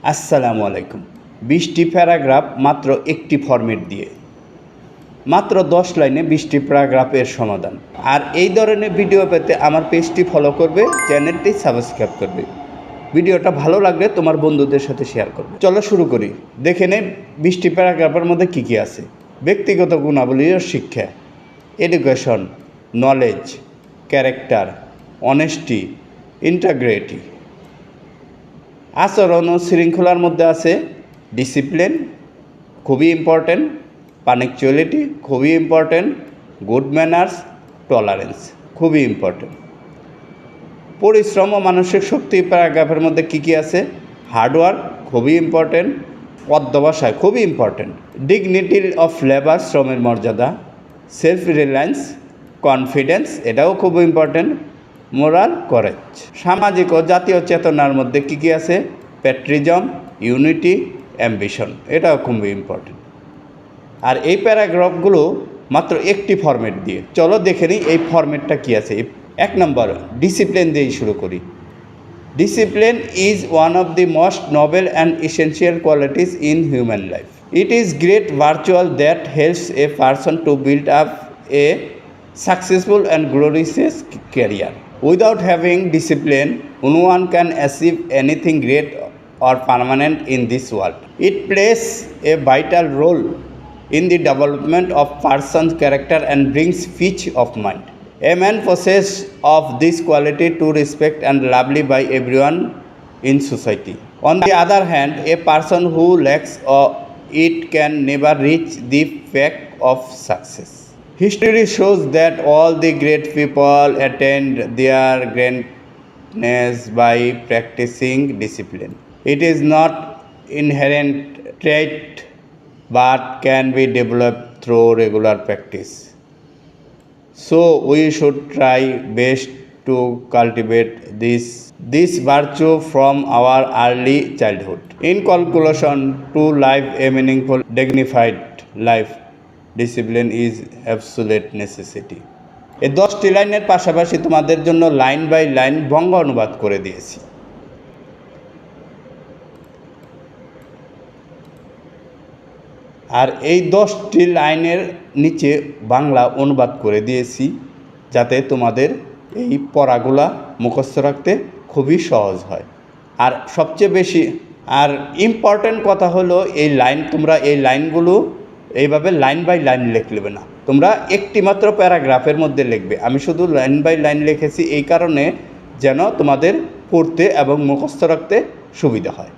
আসসালামু আলাইকুম। 20টি প্যারাগ্রাফ মাত্র একটি ফরম্যাট দিয়ে, মাত্র 10 লাইনে 20টি প্যারাগ্রাফের সমাধান। আর এই ধরনের ভিডিও পেতে আমার পেজটি ফলো করবে, চ্যানেলটি সাবস্ক্রাইব করবে। ভিডিওটা ভালো লাগলে তোমার বন্ধুদের সাথে শেয়ার করবে। চলো শুরু করি। দেখে নে 20টি প্যারাগ্রাফের মধ্যে কী কী আছে। ব্যক্তিগত গুণাবলী ও শিক্ষা, এডুকেশন, নলেজ, ক্যারেক্টার, অনেস্টি, ইন্টাগ্রিটি। আচরণ ও শৃঙ্খলার মধ্যে আছে ডিসিপ্লিন, খুবই ইম্পর্টেন্ট, পাংচুয়ালিটি খুবই ইম্পর্টেন্ট, গুড ম্যানার্স, টলারেন্স খুবই ইম্পর্টেন্ট। পরিশ্রম ও মানসিক শক্তি প্যারাগ্রাফের মধ্যে কী কী আছে? হার্ডওয়ার্ক খুবই ইম্পর্টেন্ট, অধ্যবসায় খুবই ইম্পর্টেন্ট, ডিগনিটি অফ লেবার শ্রমের মর্যাদা, সেলফ রিলায়েন্স, কনফিডেন্স এটাও খুব ইম্পর্টেন্ট, মোরাল করেজ। সামাজিক ও জাতীয় চেতনার মধ্যে কী কী আছে? প্যাট্রিজম, ইউনিটি, অ্যাম্বিশন এটাও খুবই ইম্পর্টেন্ট। আর এই প্যারাগ্রাফগুলো মাত্র একটি ফরম্যাট দিয়ে। চলো দেখে নিই এই ফরম্যাটটা কী আছে। 1 নম্বর ডিসিপ্লিন দিয়েই শুরু করি। Discipline is one of the most Nobel and essential qualities in human life. It is great virtual that helps a person to build up A successful and glorious career. Without having discipline, no one can achieve anything great or permanent in this world. It plays a vital role in the development of person's character and brings peace of mind. A man possessed of this quality to respect and loved by everyone in society. On the other hand, a person who lacks it can never reach the peak of success. History shows that all the great people attained their greatness by practicing discipline. It is not inherent trait but can be developed through regular practice. So we should try best to cultivate this virtue from our early childhood. In conclusion, to live a meaningful, dignified life, discipline is absolute necessity. এই 10টি লাইনের পাশাপাশি তোমাদের জন্য line by line বঙ্গ অনুবাদ করে দিয়েছি। আর এই 10টি লাইনের নিচে বাংলা অনুবাদ করে দিয়েছি, যাতে তোমাদের এই পড়াগুলা মুখস্থ রাখতে খুবই সহজ হয়। আর সবচেয়ে বেশি আর ইম্পর্ট্যান্ট কথা হলো এই লাইন, তোমরা এই লাইনগুলো এইভাবে লাইন বাই লাইন লিখবে না, তোমরা একটি মাত্র প্যারাগ্রাফের মধ্যে লিখবে। আমি শুধু লাইন বাই লাইন লিখেছি এই কারণে যেন তোমাদের পড়তে এবং মুখস্থ রাখতে সুবিধা হয়।